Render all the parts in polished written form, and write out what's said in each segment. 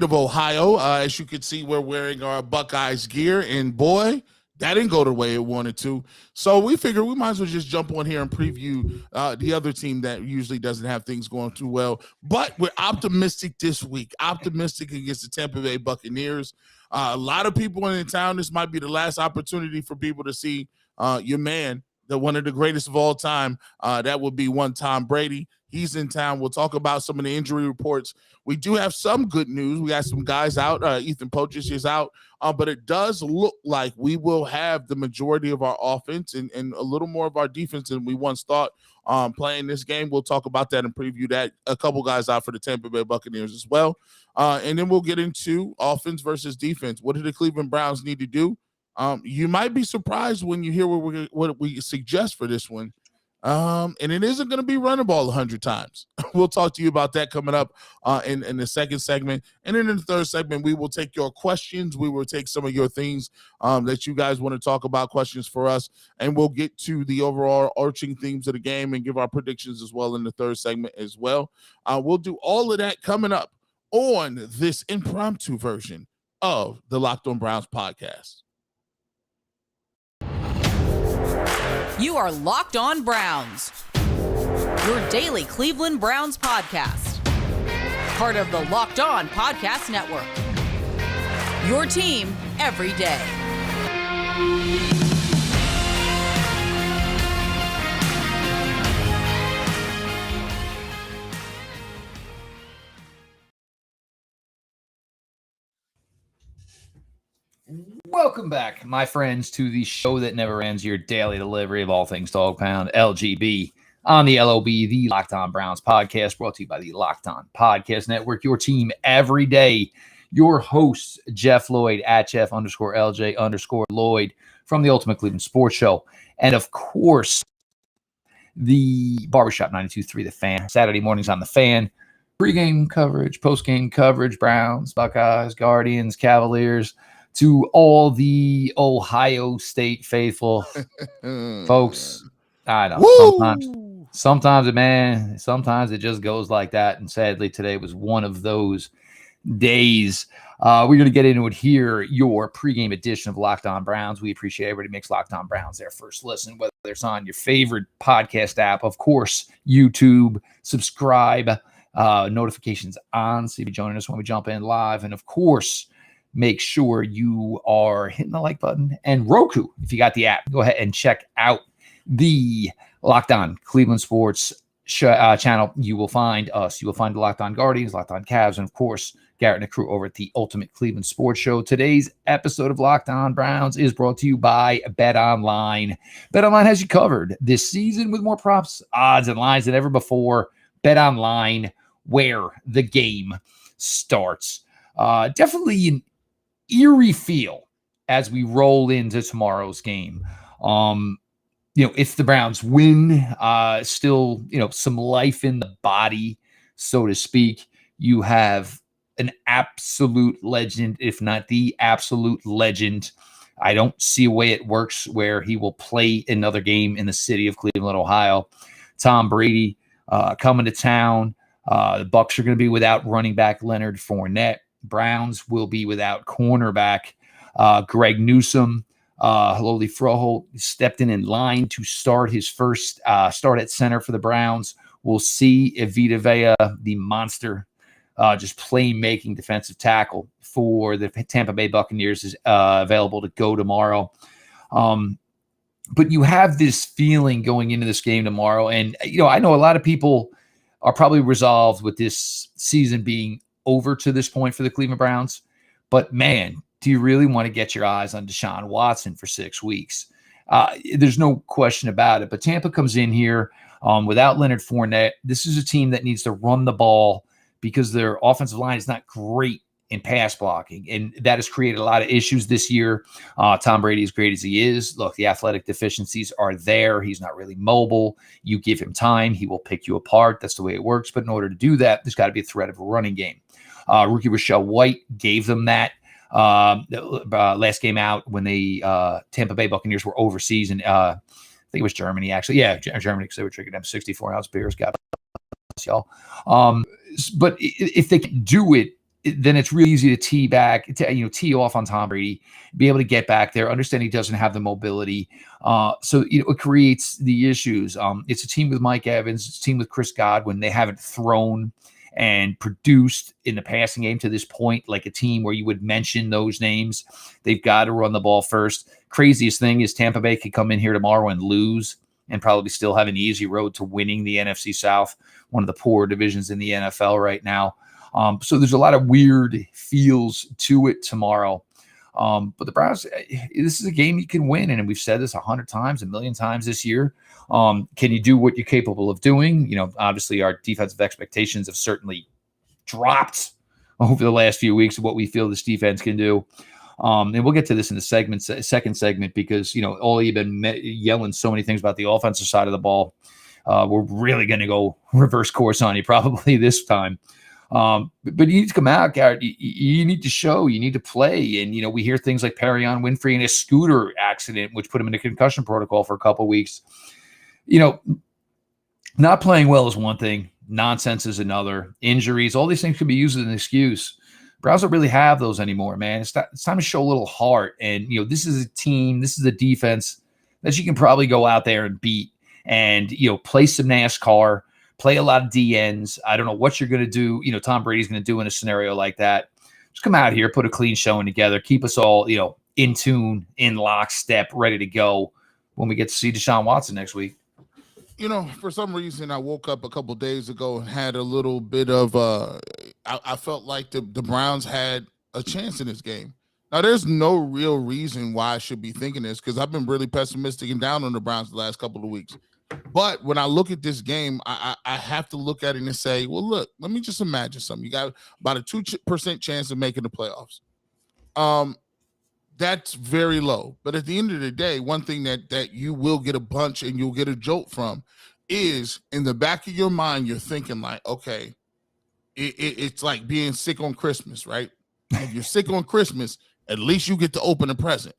of Ohio. As you can see, we're wearing our Buckeyes gear, and boy, that didn't go the way it wanted to. So we figured we might as well just jump on here and preview the other team that usually doesn't have things going too well. But we're optimistic this week, optimistic against the Tampa Bay Buccaneers. A lot of people in town. This might be the last opportunity for people to see your man, one of the greatest of all time. That would be one Tom Brady. He's in town. We'll talk about some of the injury reports. We do have some good news. We got some guys out. Ethan Pochich is out. But it does look like we will have the majority of our offense and a little more of our defense than we once thought playing this game. We'll talk about that and preview that. A couple guys out for the Tampa Bay Buccaneers as well. And then we'll get into offense versus defense. What do the Cleveland Browns need to do? You might be surprised when you hear what we suggest for this one. And it isn't going to be run the ball 100 times. We'll talk to you about that coming up in the second segment. And then in the third segment, we will take your questions. We will take some of your things that you guys want to talk about, questions for us. And we'll get to the overall arching themes of the game and give our predictions as well in the third segment as well. We'll do all of that coming up on this impromptu version of the Locked On Browns podcast. You are Locked On Browns, your daily Cleveland Browns podcast. Part of the Locked On Podcast Network, your team every day. Welcome back, my friends, to the show that never ends, your daily delivery of all things Dog Pound, LGB, on the LOB, the Locked On Browns podcast, brought to you by the Locked On Podcast Network, your team every day. Your host, Jeff Lloyd, at Jeff_LJ_Lloyd, from the Ultimate Cleveland Sports Show. And, of course, the Barbershop 92.3, The Fan, Saturday mornings on The Fan. Pre-game coverage, post-game coverage, Browns, Buckeyes, Guardians, Cavaliers, to all the Ohio State faithful folks. I know sometimes it just goes like that. And sadly, today was one of those days. We're going to get into it here. Your pregame edition of Locked On Browns. We appreciate everybody makes Locked On Browns their first listen, whether it's on your favorite podcast app, of course, YouTube, subscribe, notifications on, so you'll be joining us when we jump in live. And of course, make sure you are hitting the like button, and Roku, if you got the app, go ahead and check out the Locked On Cleveland Sports channel. You will find us. You will find the Locked On Guardians, Locked On Cavs, and of course, Garrett and the crew over at the Ultimate Cleveland Sports Show. Today's episode of Locked On Browns is brought to you by BetOnline. BetOnline has you covered this season with more props, odds, and lines than ever before. BetOnline, where the game starts. Definitely an eerie feel as we roll into tomorrow's game. If the Browns win, still, some life in the body, so to speak. You have an absolute legend, if not the absolute legend. I don't see a way it works where he will play another game in the city of Cleveland, Ohio. Tom Brady coming to town. The Bucs are going to be without running back Leonard Fournette. Browns will be without cornerback Greg Newsome. Lowly Froholt stepped in line to start his first start at center for the Browns. We'll see if Vita Vea, the monster, just playmaking defensive tackle for the Tampa Bay Buccaneers, is available to go tomorrow. But you have this feeling going into this game tomorrow. And, I know a lot of people are probably resolved with this season being over to this point for the Cleveland Browns. But, man, do you really want to get your eyes on Deshaun Watson for 6 weeks? There's no question about it. But Tampa comes in here without Leonard Fournette. This is a team that needs to run the ball because their offensive line is not great in pass blocking, and that has created a lot of issues this year. Tom Brady, as great as he is, look, the athletic deficiencies are there. He's not really mobile. You give him time, he will pick you apart. That's the way it works. But in order to do that, there's got to be a threat of a running game. Rookie Rashad White gave them that last game out when the Tampa Bay Buccaneers were overseas, and I think it was Germany, actually. Yeah, Germany, because they were drinking them 64-ounce beers. God bless y'all. But if they can do it, then it's really easy to tee off on Tom Brady, be able to get back there, understand he doesn't have the mobility. So it creates the issues. It's a team with Mike Evans, it's a team with Chris Godwin. They haven't thrown and produced in the passing game to this point, like a team where you would mention those names. They've got to run the ball first. Craziest thing is Tampa Bay could come in here tomorrow and lose and probably still have an easy road to winning the NFC South, one of the poorer divisions in the NFL right now. So there's a lot of weird feels to it tomorrow. But the Browns, this is a game you can win. And we've said this 100 times, a million times this year. Can you do what you're capable of doing? Obviously our defensive expectations have certainly dropped over the last few weeks of what we feel this defense can do. And we'll get to this in the second segment, because, all you've been yelling so many things about the offensive side of the ball. We're really going to go reverse course on you probably this time. But you need to come out, Garrett. You need to show, you need to play. And, we hear things like Perion Winfrey and a scooter accident, which put him in a concussion protocol for a couple of weeks. Not playing well is one thing. Nonsense is another. Injuries, all these things can be used as an excuse. Browns don't really have those anymore, man. It's time to show a little heart. And, this is a team, this is a defense that you can probably go out there and beat and, play some NASCAR, play a lot of DNs. I don't know what you're going to do. Tom Brady's going to do in a scenario like that. Just come out here, put a clean showing together, keep us all, in tune, in lockstep, ready to go when we get to see Deshaun Watson next week. For some reason, I woke up a couple of days ago and had a little bit of I felt like the Browns had a chance in this game. Now, there's no real reason why I should be thinking this, because I've been really pessimistic and down on the Browns the last couple of weeks. But when I look at this game, I have to look at it and say, well, look, let me just imagine something. You got about a 2% chance of making the playoffs. That's very low. But at the end of the day, one thing that you will get a bunch and you'll get a jolt from is, in the back of your mind, you're thinking like, okay, it's like being sick on Christmas, right? If you're sick on Christmas, at least you get to open a present.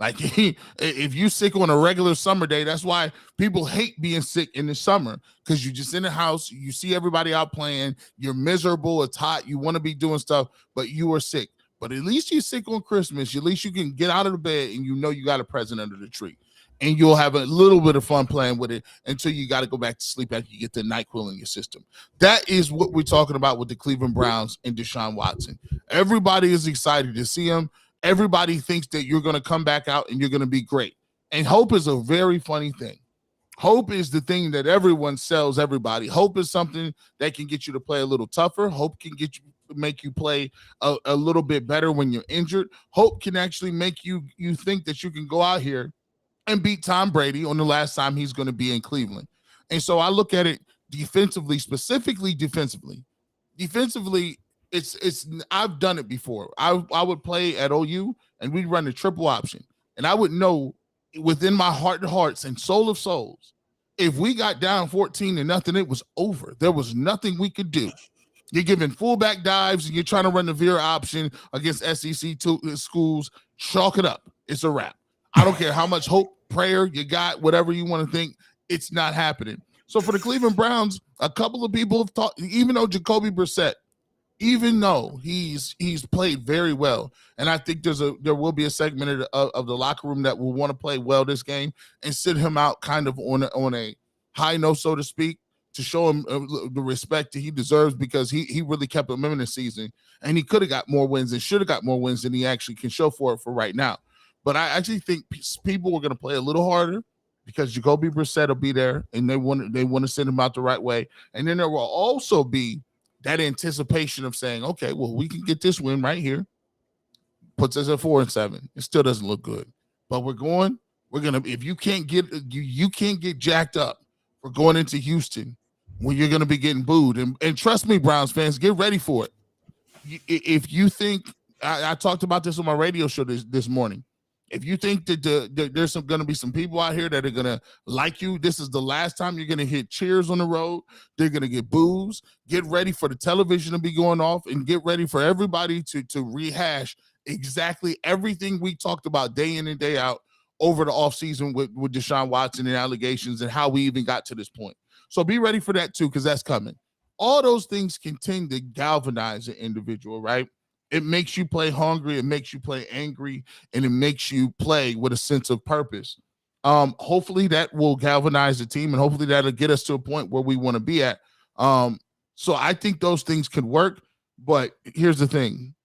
Like, if you're sick on a regular summer day, that's why people hate being sick in the summer, because you're just in the house, you see everybody out playing, you're miserable, it's hot, you want to be doing stuff, but you are sick. But at least you're sick on Christmas. At least you can get out of the bed and you got a present under the tree. And you'll have a little bit of fun playing with it until you got to go back to sleep after you get the NyQuil in your system. That is what we're talking about with the Cleveland Browns and Deshaun Watson. Everybody is excited to see him. Everybody thinks that you're going to come back out and you're going to be great. And hope is a very funny thing. Hope is the thing that everyone sells everybody. Hope is something that can get you to play a little tougher. Hope can make you play a little bit better when you're injured. Hope can actually make you think that you can go out here and beat Tom Brady on the last time he's going to be in Cleveland. And so I look at it defensively, specifically defensively. Defensively, it's I've done it before. I would play at OU and we'd run the triple option. And I would know within my heart of hearts and soul of souls, if we got down 14-0, it was over. There was nothing we could do. You're giving fullback dives and you're trying to run the veer option against SEC schools. Chalk it up. It's a wrap. I don't care how much hope, prayer you got, whatever you want to think, it's not happening. So for the Cleveland Browns, a couple of people have talked, even though Jacoby Brissett, even though he's played very well, and I think there will be a segment of the locker room that will want to play well this game and sit him out kind of on a high note, so to speak, to show him the respect that he deserves, because he really kept him in the season, and he could have got more wins and should have got more wins than he actually can show for right now. But I actually think people are going to play a little harder, because Jacoby Brissett will be there, and they want to send him out the right way. And then there will also be that anticipation of saying, okay, well, we can get this win right here. Puts us at 4-7. It still doesn't look good, but we're going to, if you can't get jacked up for going into Houston when you're going to be getting booed. And trust me, Browns fans, get ready for it. If you think, I talked about this on my radio show this morning. If you think that there's going to be some people out here that are going to like you, this is the last time you're going to hit cheers on the road. They're going to get boos. Get ready for the television to be going off, and get ready for everybody to rehash exactly everything we talked about day in and day out over the offseason with Deshaun Watson and allegations and how we even got to this point. So be ready for that too, because that's coming. all those things can tend to galvanize an individual, right? It makes you play hungry, it makes you play angry, and it makes you play with a sense of purpose. Hopefully that will galvanize the team, and hopefully that'll get us to a point where we want to be at. So I think those things could work, but here's the thing.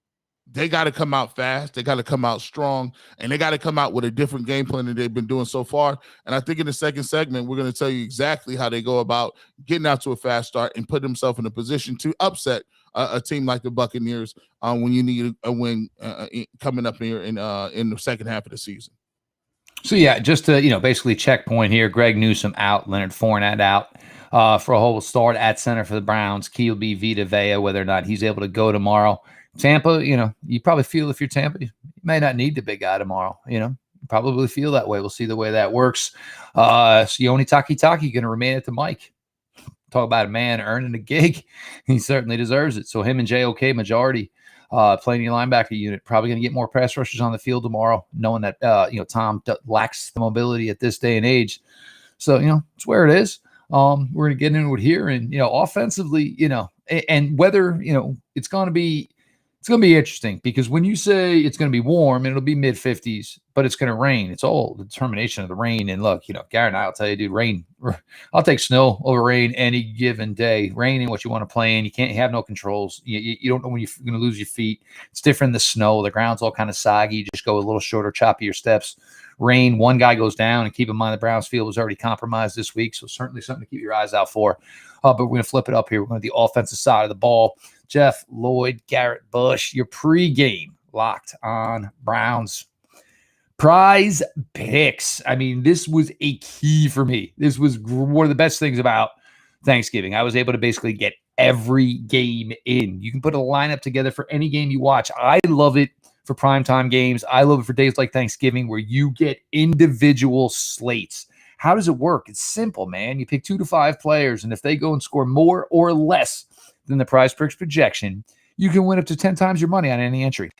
They got to come out fast. They got to come out strong, and they got to come out with a different game plan than they've been doing so far. And I think in the second segment, we're going to tell you exactly how they go about getting out to a fast start and put themselves in a position to upset a team like the Buccaneers when you need a win coming up here in the second half of the season. So, yeah, just to, basically checkpoint here, Greg Newsome out, Leonard Fournette out for a whole start at center for the Browns. Key will be Vita Vea, whether or not he's able to go tomorrow. Tampa, you probably feel if you're Tampa, you may not need the big guy tomorrow. You probably feel that way. We'll see the way that works. Sione Takitaki going to remain at the mic. Talk about a man earning a gig. He certainly deserves it. So him and JOK majority playing the linebacker unit, probably going to get more pass rushers on the field tomorrow, knowing that, Tom lacks the mobility at this day and age. So, it's where it is. We're going to get into it here. And, offensively, and whether, it's going to be interesting because when you say it's going to be warm, it'll be mid 50s, but it's going to rain. It's all the determination of the rain. And look, Garrett and I'll tell you, dude, rain, I'll take snow over rain any given day. Rain in what you want to play in. You can't have no controls. You don't know when you're going to lose your feet. It's different in the snow. The ground's all kind of soggy. You just go a little shorter, choppier steps. Rain, one guy goes down, and keep in mind the Browns field was already compromised this week, so certainly something to keep your eyes out for. But we're going to flip it up here. We're going to the offensive side of the ball. Jeff, Lloyd, Garrett, Bush, your pregame Locked On Browns. Prize picks. I mean, this was a key for me. This was one of the best things about Thanksgiving. I was able to basically get every game in. You can put a lineup together for any game you watch. I love it for primetime games. I love it for days like Thanksgiving where you get individual slates. How does it work? It's simple, man. You pick 2 to 5 players, and if they go and score more or less than the prize picks projection, you can win up to 10 times your money on any entry.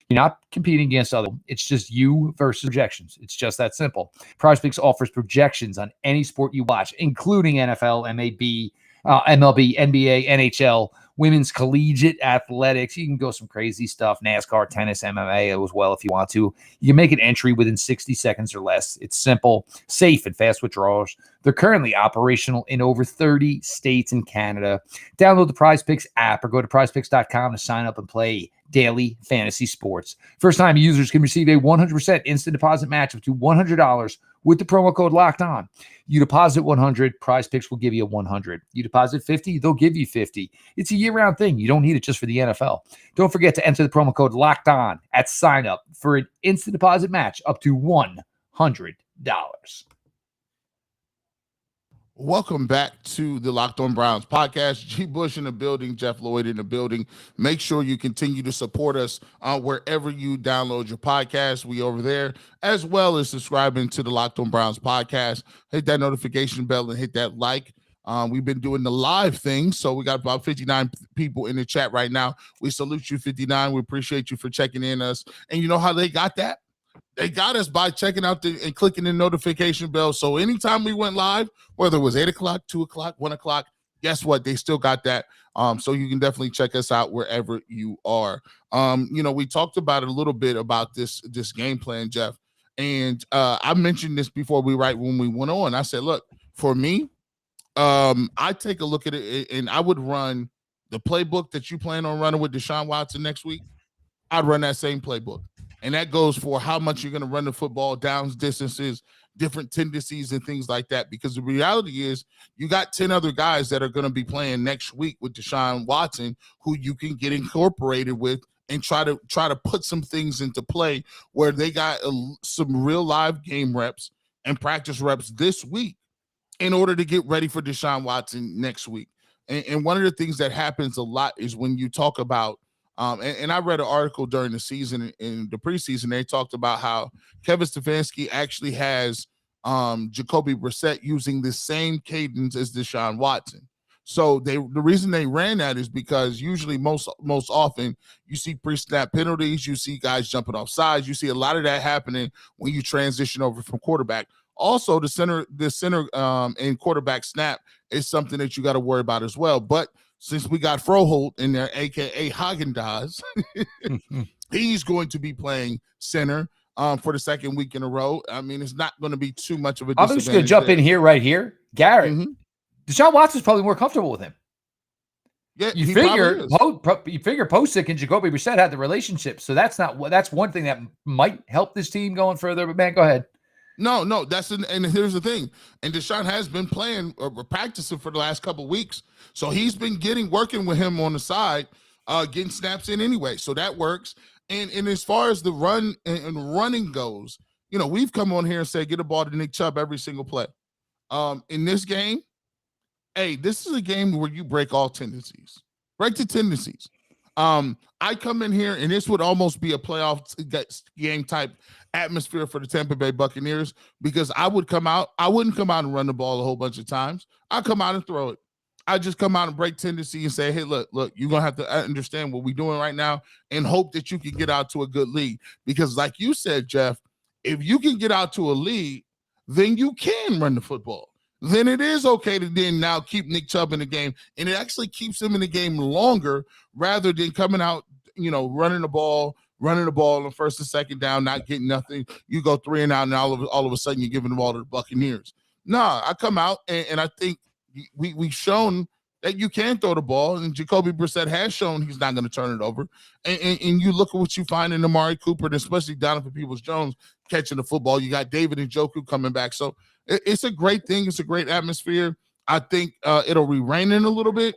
You're not competing against other. It's just you versus projections. It's just that simple. Prize Picks offers projections on any sport you watch, including NFL, MLB, NBA, NHL, women's collegiate athletics. You can go some crazy stuff, NASCAR, tennis, MMA as well if you want to. You can make an entry within 60 seconds or less. It's simple, safe, and fast withdrawals. They're currently operational in over 30 states and Canada. Download the Prize Picks app or go to prizepicks.com to sign up and play daily fantasy sports. First-time users can receive a 100% instant deposit match up to $100 with the promo code Locked On. You deposit $100, Prize Picks will give you $100. You deposit $50, they'll give you $50. It's a year-round thing. You don't need it just for the NFL. Don't forget to enter the promo code Locked On at sign up for an instant deposit match up to $100. Welcome back to the Locked On Browns podcast. G. Bush in the building, Jeff Lloyd in the building. Make sure you continue to support us wherever you download your podcast. We over there, as well as subscribing to the Locked On Browns podcast. Hit that notification bell and hit that like. We've been doing the live thing, so we got about 59 people in the chat right now. We salute you, 59. We appreciate you for checking in us. And you know how they got that? They got us by checking out and clicking the notification bell. So anytime we went live, whether it was 8 o'clock, 2 o'clock, 1 o'clock, guess what? They still got that. So you can definitely check us out wherever you are. We talked about it a little bit about this game plan, Jeff. And I mentioned this before when we went on. I said, look, for me, I take a look at it and I would run the playbook that you plan on running with Deshaun Watson next week. I'd run that same playbook. And that goes for how much you're going to run the football, downs, distances, different tendencies and things like that. Because the reality is you got 10 other guys that are going to be playing next week with Deshaun Watson who you can get incorporated with and try to put some things into play where they got some real live game reps and practice reps this week in order to get ready for Deshaun Watson next week. And one of the things that happens a lot is when you talk about and I read an article during the season in the preseason. They talked about how Kevin Stefanski actually has Jacoby Brissett using the same cadence as Deshaun Watson. So the reason they ran that is because usually most often you see pre-snap penalties, you see guys jumping off sides, you see a lot of that happening when you transition over from quarterback. Also, the center and quarterback snap is something that you got to worry about as well. But since we got Froholt in there, aka Haagen-Dazs, he's going to be playing center for the second week in a row. I mean, it's not going to be too much of a disadvantage. I'm just going to jump in here, right here. Garrett, Deshaun Watson's probably more comfortable with him. Yeah, you figure Posick and Jacoby Brissett had the relationship, so that's one thing that might help this team going further. But man, go ahead. No, and here's the thing. And Deshaun has been playing or practicing for the last couple of weeks, so he's been working with him on the side, getting snaps in anyway. So that works. And as far as the run and running goes, you know, we've come on here and said get a ball to Nick Chubb every single play. In this game, hey, this is a game where you break all tendencies. Break the tendencies. I come in here, and this would almost be a playoff game type atmosphere for the Tampa Bay Buccaneers, because I wouldn't come out and run the ball a whole bunch of times. I'll come out and throw it. I just come out and break tendency and say, hey, look, you're going to have to understand what we're doing right now and hope that you can get out to a good lead. Because like you said, Jeff, if you can get out to a lead, then you can run the football. Then it is okay to then now keep Nick Chubb in the game. And it actually keeps him in the game longer rather than coming out, you know, running the ball on first and second down, not getting nothing. You go 3 and out, and all of a sudden you're giving the ball to the Buccaneers. Nah, I come out, and I think we've shown that you can throw the ball, and Jacoby Brissett has shown he's not going to turn it over. And you look at what you find in Amari Cooper, and especially Donovan Peoples-Jones catching the football. You got David Njoku coming back. So it's a great thing. It's a great atmosphere. I think it'll be raining a little bit,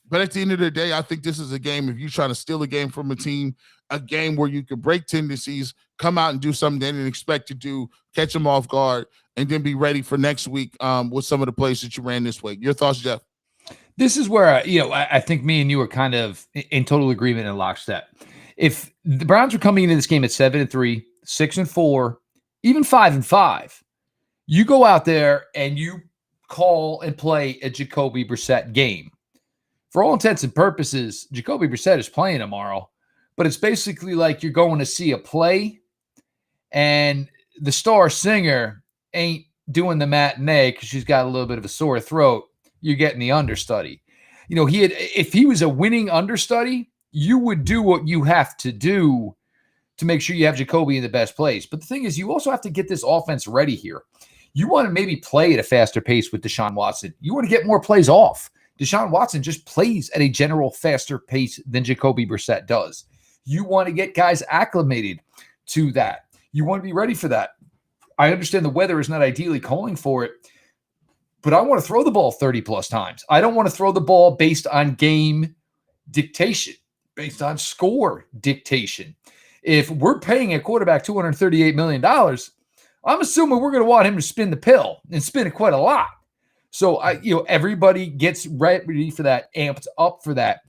but at the end of the day, I think this is a game, if you're trying to steal a game from a team, a game where you can break tendencies, come out and do something they didn't expect to do, catch them off guard, and then be ready for next week with some of the plays that you ran this week. Your thoughts, Jeff? This is where, I think me and you are kind of in total agreement in lockstep. If the Browns were coming into this game at 7-3, 6-4, even 5-5, you go out there and you call and play a Jacoby Brissett game. For all intents and purposes, Jacoby Brissett is playing tomorrow, but it's basically like you're going to see a play and the star singer ain't doing the matinee because she's got a little bit of a sore throat. You're getting the understudy. You know, if he was a winning understudy, you would do what you have to do to make sure you have Jacoby in the best place. But the thing is, you also have to get this offense ready here. You want to maybe play at a faster pace with Deshaun Watson. You want to get more plays off. Deshaun Watson just plays at a general faster pace than Jacoby Brissett does. You want to get guys acclimated to that. You want to be ready for that. I understand the weather is not ideally calling for it, but I want to throw the ball 30-plus times. I don't want to throw the ball based on game dictation, based on score dictation. If we're paying a quarterback $238 million, I'm assuming we're going to want him to spin the pill and spin it quite a lot. So everybody gets ready for that, amped up for that.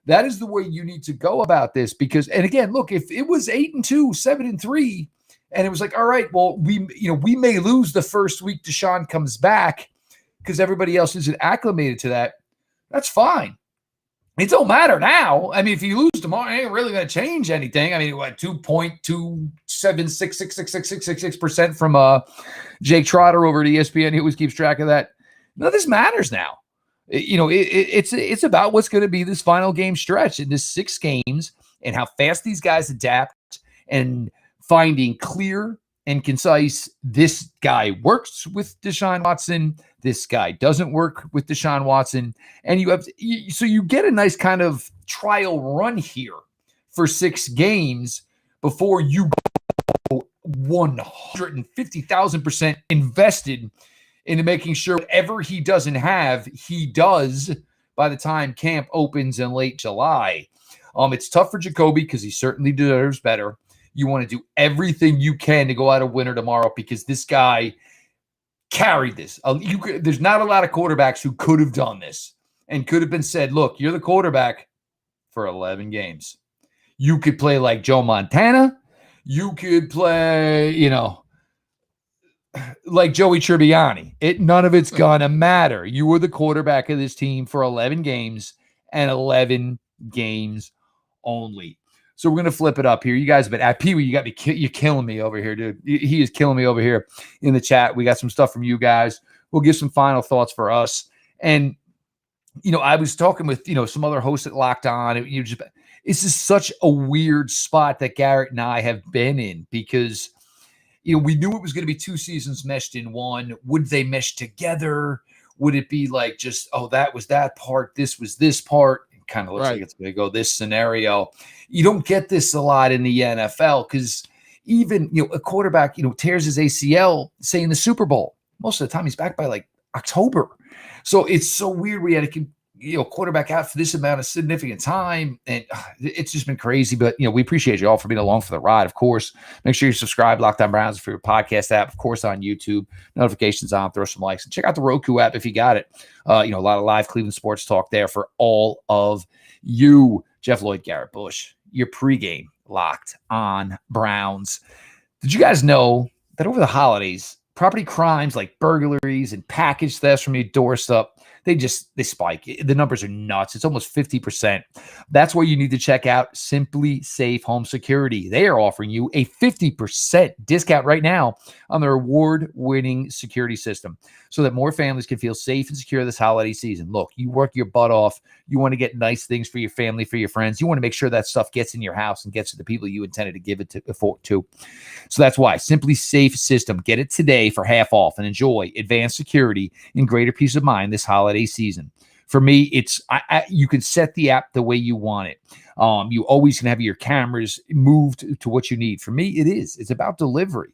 That is the way you need to go about this because, and again, look, if it was 8-2, 7-3, and it was like, all right, well, we may lose the first week Deshaun comes back because everybody else isn't acclimated to that. That's fine. It don't matter now. I mean, if you lose tomorrow, it ain't really going to change anything. I mean, what, 2.2766666% from Jake Trotter over at ESPN. He always keeps track of that. None of this matters now. It's about what's going to be this final game stretch in this 6 games and how fast these guys adapt and finding clear and concise, this guy works with Deshaun Watson, this guy doesn't work with Deshaun Watson, and so you get a nice kind of trial run here for 6 games before you go 150,000% invested into making sure whatever he doesn't have, he does by the time camp opens in late July. It's tough for Jacoby because he certainly deserves better. You want to do everything you can to go out a winner tomorrow because this guy carried this. There's not a lot of quarterbacks who could have done this and could have been said, look, you're the quarterback for 11 games. You could play like Joe Montana. You could play, like Joey Tribbiani. None of it's going to matter. You were the quarterback of this team for 11 games and 11 games only. So we're going to flip it up here. You guys, but at Pee-wee, you're killing me over here, dude. He is killing me over here in the chat. We got some stuff from you guys. We'll give some final thoughts for us. And, I was talking with, some other hosts at Locked On. This is such a weird spot that Garrett and I have been in because, we knew it was going to be 2 seasons meshed in one. Would they mesh together? Would it be like just, that was that part, this was this part? It kind of looks like it's going to go this scenario. You don't get this a lot in the NFL because even, a quarterback, tears his ACL, say in the Super Bowl. Most of the time he's back by like October. So it's so weird. We had a quarterback out for this amount of significant time. And it's just been crazy. But, we appreciate you all for being along for the ride, of course. Make sure you subscribe, Locked On Browns, for your podcast app, of course, on YouTube. Notifications on, throw some likes. And check out the Roku app if you got it. A lot of live Cleveland sports talk there for all of you. Jeff Lloyd, Garrett Bush, your pregame Locked On Browns. Did you guys know that over the holidays, property crimes like burglaries and package thefts from your doorstep, they spike. The numbers are nuts. It's almost 50%. That's why you need to check out Simply Safe Home Security. They are offering you a 50% discount right now on their award-winning security system so that more families can feel safe and secure this holiday season. Look, you work your butt off. You want to get nice things for your family, for your friends. You want to make sure that stuff gets in your house and gets to the people you intended to give it to. So that's why Simply Safe System. Get it today for half off and enjoy advanced security and greater peace of mind this holiday season. For me, it's you can set the app the way you want it. You always can have your cameras moved to what you need. For me, it's about delivery.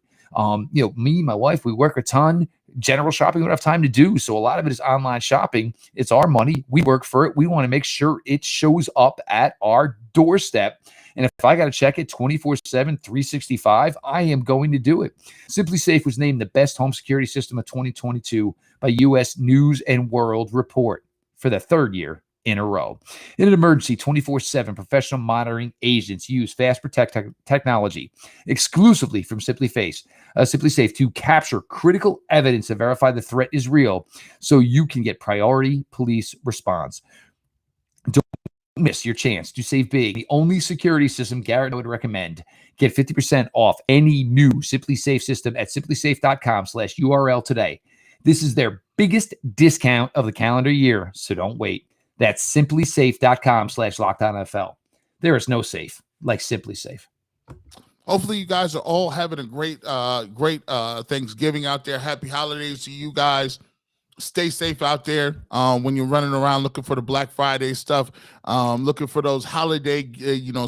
Me, my wife, we work a ton. General shopping we don't have time to do. So a lot of it is online shopping. It's our money. We work for it. We want to make sure it shows up at our doorstep. And if I got to check it 24/7, 365, I am going to do it. Simply Safe was named the best home security system of 2022 by U.S. News and World Report for the 3rd year in a row. In an emergency, 24/7 professional monitoring agents use Fast Protect technology exclusively from Simply Safe to capture critical evidence to verify the threat is real so you can get priority police response. Don't miss your chance to save big. The only security system Garrett would recommend. Get 50% off any new Simply Safe system at simplysafe.com/URL today. This is their biggest discount of the calendar year, so don't wait. That's simplysafe.com/LockedOnNFL. There is no safe like Simply Safe. Hopefully you guys are all having a great Thanksgiving out there. Happy holidays to you guys. Stay safe out there when you're running around looking for the Black Friday stuff, looking for those holiday,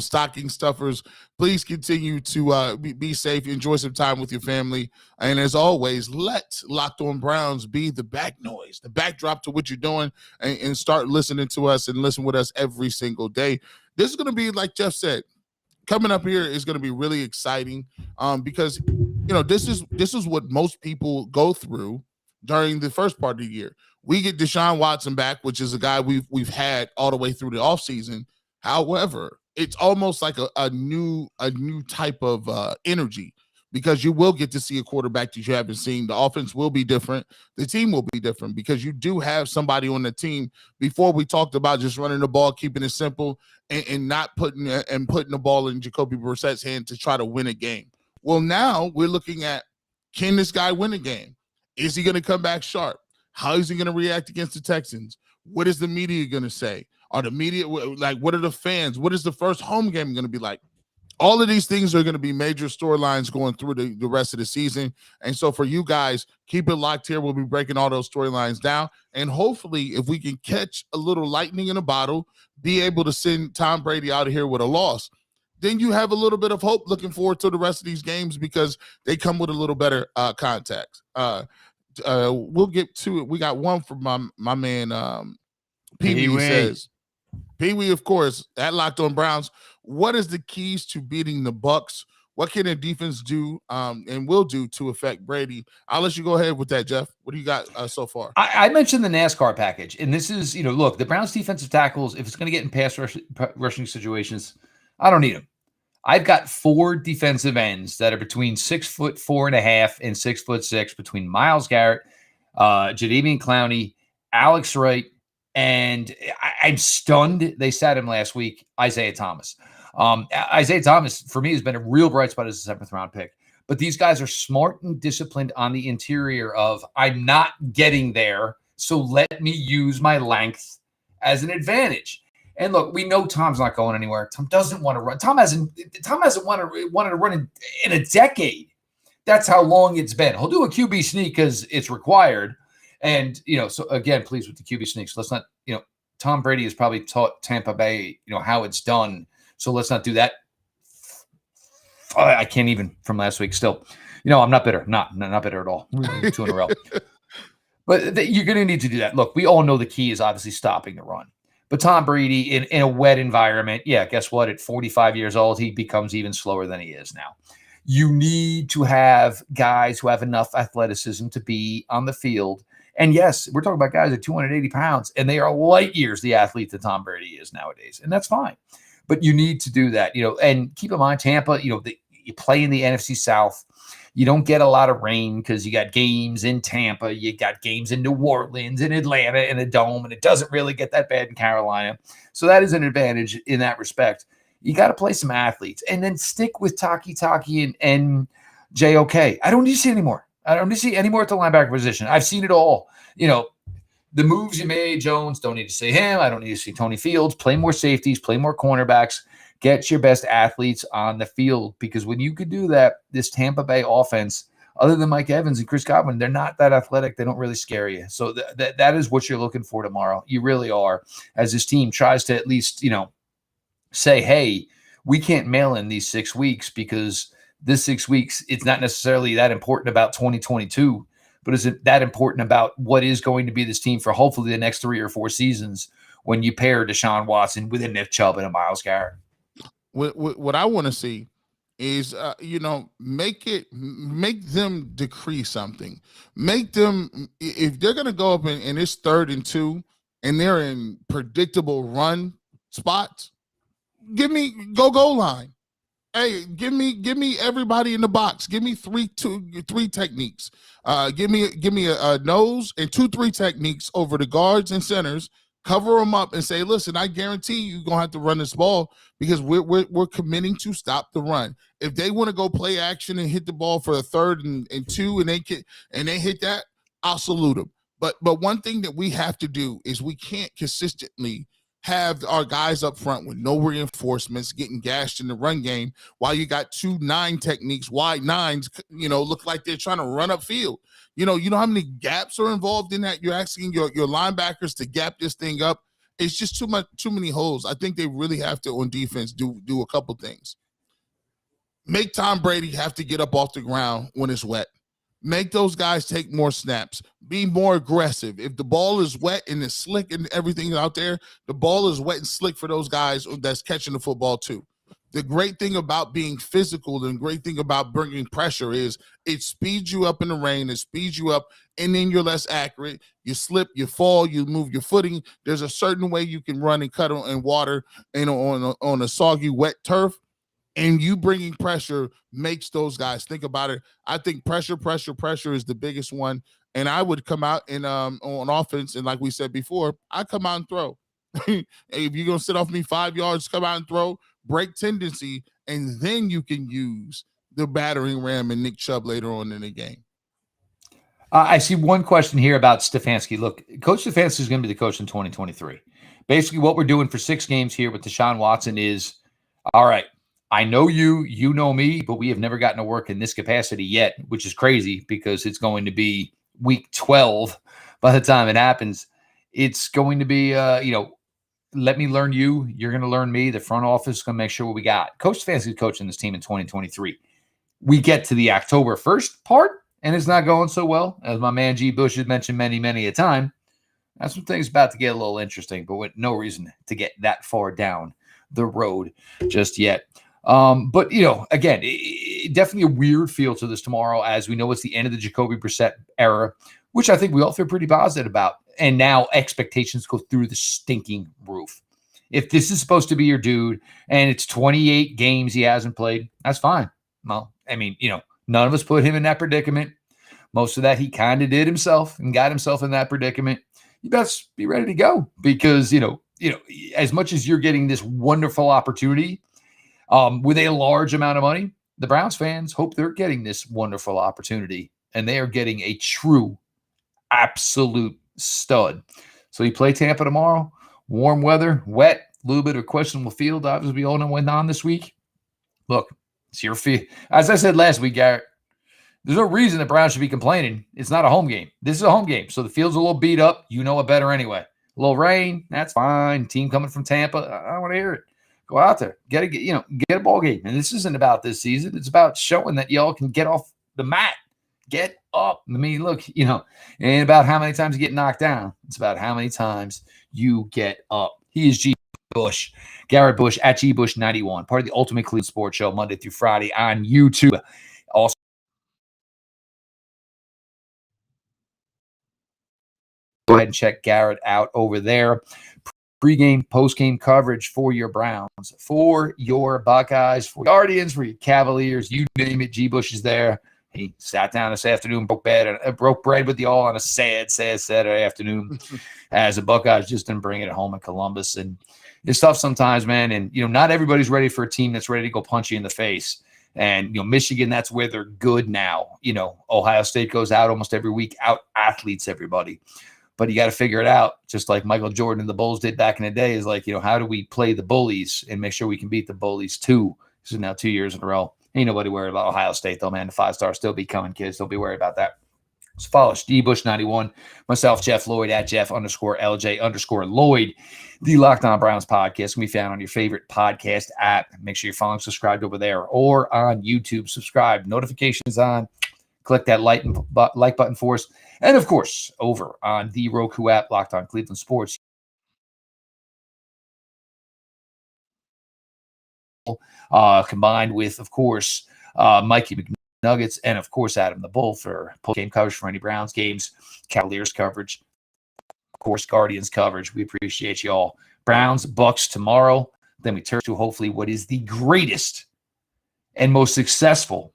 stocking stuffers. Please continue to be safe. Enjoy some time with your family. And as always, let Locked On Browns be the back noise, the backdrop to what you're doing, and start listening to us and listen with us every single day. This is going to be, like Jeff said, coming up here is going to be really exciting because, this is what most people go through during the first part of the year. We get Deshaun Watson back, which is a guy we've had all the way through the offseason. However, it's almost like a new type of energy because you will get to see a quarterback that you haven't seen. The offense will be different. The team will be different because you do have somebody on the team. Before we talked about just running the ball, keeping it simple, and not putting the ball in Jacoby Brissett's hand to try to win a game. Well, now we're looking at, can this guy win a game? Is he going to come back sharp? How is he going to react against the Texans? What is the media going to say? Are the media, what are the fans? What is the first home game going to be like? All of these things are going to be major storylines going through the rest of the season. And so for you guys, keep it locked here. We'll be breaking all those storylines down. And hopefully, if we can catch a little lightning in a bottle, be able to send Tom Brady out of here with a loss, then you have a little bit of hope looking forward to the rest of these games because they come with a little better context. We'll get to it. We got one from my man Pee-wee says, Pee-wee, of course, at Locked On Browns, what is the keys to beating the Bucs? What can the defense do and will do to affect Brady? I'll let you go ahead with that, Jeff. What do you got so far? I mentioned the NASCAR package, and this is, look, the Browns defensive tackles, if it's going to get in pass rushing situations, I don't need them. I've got 4 defensive ends that are between 6'4.5" and 6'6", between Myles Garrett, Jadeveon Clowney, Alex Wright, and I'm stunned they sat him last week, Isaiah Thomas. Isaiah Thomas, for me, has been a real bright spot as a 7th round pick. But these guys are smart and disciplined on the interior of, I'm not getting there, so let me use my length as an advantage. And look, we know Tom's not going anywhere. Tom doesn't want to run. Tom hasn't wanted to run in a decade. That's how long it's been. He'll do a QB sneak because it's required. And, so again, please with the QB sneaks, let's not, Tom Brady has probably taught Tampa Bay, how it's done. So let's not do that. I can't even from last week still. I'm not bitter. Not bitter at all. 2 in a row. But you're going to need to do that. Look, we all know the key is obviously stopping the run. But Tom Brady in a wet environment, guess what? At 45 years old, he becomes even slower than he is now. You need to have guys who have enough athleticism to be on the field. And yes, we're talking about guys at 280 pounds, and they are light years the athlete that Tom Brady is nowadays. And that's fine. But you need to do that, and keep in mind, Tampa, you play in the NFC South. You don't get a lot of rain because you got games in Tampa. You got games in New Orleans, in Atlanta, in a dome, and it doesn't really get that bad in Carolina. So that is an advantage in that respect. You got to play some athletes and then stick with Taki and JOK. I don't need to see anymore. I don't need to see any more at the linebacker position. I've seen it all. The moves you made, Jones, don't need to see him. I don't need to see Tony Fields. Play more safeties, play more cornerbacks. Get your best athletes on the field, because when you could do that, this Tampa Bay offense, other than Mike Evans and Chris Godwin, they're not that athletic. They don't really scare you. So that is what you're looking for tomorrow. You really are, as this team tries to at least, say, hey, we can't mail in these 6 weeks because this 6 weeks, it's not necessarily that important about 2022, but is it that important about what is going to be this team for hopefully the next 3 or 4 seasons when you pair Deshaun Watson with a Nick Chubb and a Myles Garrett? What I want to see is, make them decrease something. Make them, if they're going to go up and it's 3rd and 2 and they're in predictable run spots, give me goal line. Hey, give me everybody in the box. Give me three techniques. Give me a nose and 2-3 techniques over the guards and centers. Cover them up and say, listen, I guarantee you're going to have to run this ball because we're committing to stop the run. If they want to go play action and hit the ball for a 3rd and 2 and they hit that, I'll salute them. But one thing that we have to do is we can't consistently have our guys up front with no reinforcements getting gashed in the run game while you got 2 9 techniques, wide 9s, look like they're trying to run upfield. You know how many gaps are involved in that? You're asking your linebackers to gap this thing up. It's just too many holes. I think they really have to, on defense, do a couple things. Make Tom Brady have to get up off the ground when it's wet. Make those guys take more snaps. Be more aggressive. If the ball is wet and it's slick and everything out there, the ball is wet and slick for those guys that's catching the football too. The great thing about being physical and the great thing about bringing pressure is it speeds you up in the rain, it speeds you up, and then you're less accurate. You slip, you fall, you move your footing. There's a certain way you can run and cut in water and on a soggy, wet turf. And you bringing pressure makes those guys think about it. I think pressure is the biggest one. And I would come out and on offense, and like we said before, I come out and throw. Hey, if you're going to sit off me 5 yards, come out and throw, break tendency, and then you can use the battering ram and Nick Chubb later on in the game. I see one question here about Stefanski. Look, Coach Stefanski is going to be the coach in 2023. Basically, what we're doing for 6 games here with Deshaun Watson is, all right, I know you know me, but we have never gotten to work in this capacity yet, which is crazy because it's going to be week 12 by the time it happens. It's going to be, let me learn you. You're going to learn me. The front office is going to make sure what we got. Coach Stefanski is coaching this team in 2023. We get to the October 1st part, and it's not going so well. As my man G. Bush has mentioned many, many a time, that's when things about to get a little interesting, but with no reason to get that far down the road just yet. But, again, definitely a weird feel to this tomorrow, as we know it's the end of the Jacoby Brissett era, which I think we all feel pretty positive about. And now expectations go through the stinking roof. If this is supposed to be your dude and it's 28 games he hasn't played, that's fine. Well, I mean, none of us put him in that predicament. Most of that he kind of did himself and got himself in that predicament. You best be ready to go because, as much as you're getting this wonderful opportunity, with a large amount of money. The Browns fans hope they're getting this wonderful opportunity, and they are getting a true, absolute stud. So you play Tampa tomorrow, warm weather, wet, a little bit of questionable field. Obviously, we all know went on this week. Look, it's your field. As I said last week, Garrett, there's no reason the Browns should be complaining. It's not a home game. This is a home game. So the field's a little beat up. You know it better anyway. A little rain, that's fine. Team coming from Tampa, I don't want to hear it. Go out there, get a ball game. And this isn't about this season. It's about showing that y'all can get off the mat. Get up. I mean, look, it ain't about how many times you get knocked down. It's about how many times you get up. He is G. Bush, Garrett Bush at GBush91, part of the Ultimate Cleveland Sports Show, Monday through Friday on YouTube. Also, go ahead and check Garrett out over there. Pre-game, post-game coverage for your Browns, for your Buckeyes, for your Guardians, for your Cavaliers, you name it. G-Bush is there. He sat down this afternoon, broke bread with y'all on a sad Saturday afternoon as the Buckeyes just didn't bring it home in Columbus. And it's tough sometimes, man. And, not everybody's ready for a team that's ready to go punch you in the face. And, Michigan, that's where they're good now. Ohio State goes out almost every week, out athletes everybody. But you got to figure it out, just like Michael Jordan and the Bulls did back in the day, is like, how do we play the bullies and make sure we can beat the bullies too? This is now 2 years in a row. Ain't nobody worried about Ohio State, though, man. The 5-star still be coming, kids. Don't be worried about that. So follow GBush91, myself, Jeff Lloyd, at Jeff_LJ_Lloyd. The Locked On Browns podcast can be found on your favorite podcast app. Make sure you're following, subscribed over there, or on YouTube. Subscribe, notifications on. Click that like button for us. And, of course, over on the Roku app, Locked On Cleveland Sports. Combined with, of course, Mikey McNuggets and, of course, Adam the Bull for post-game coverage for any Browns games, Cavaliers coverage, of course, Guardians coverage. We appreciate you all. Browns, Bucs tomorrow. Then we turn to hopefully what is the greatest and most successful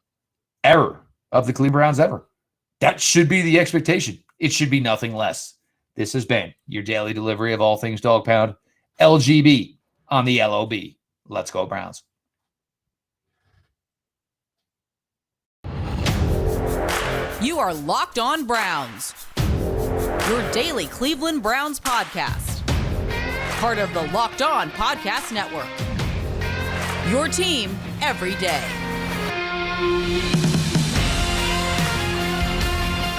era of the Cleveland Browns ever. That should be the expectation. It should be nothing less. This has been your daily delivery of all things Dog Pound, LGB on the LOB. Let's go, Browns. You are Locked On Browns, your daily Cleveland Browns podcast. Part of the Locked On Podcast Network. Your team every day.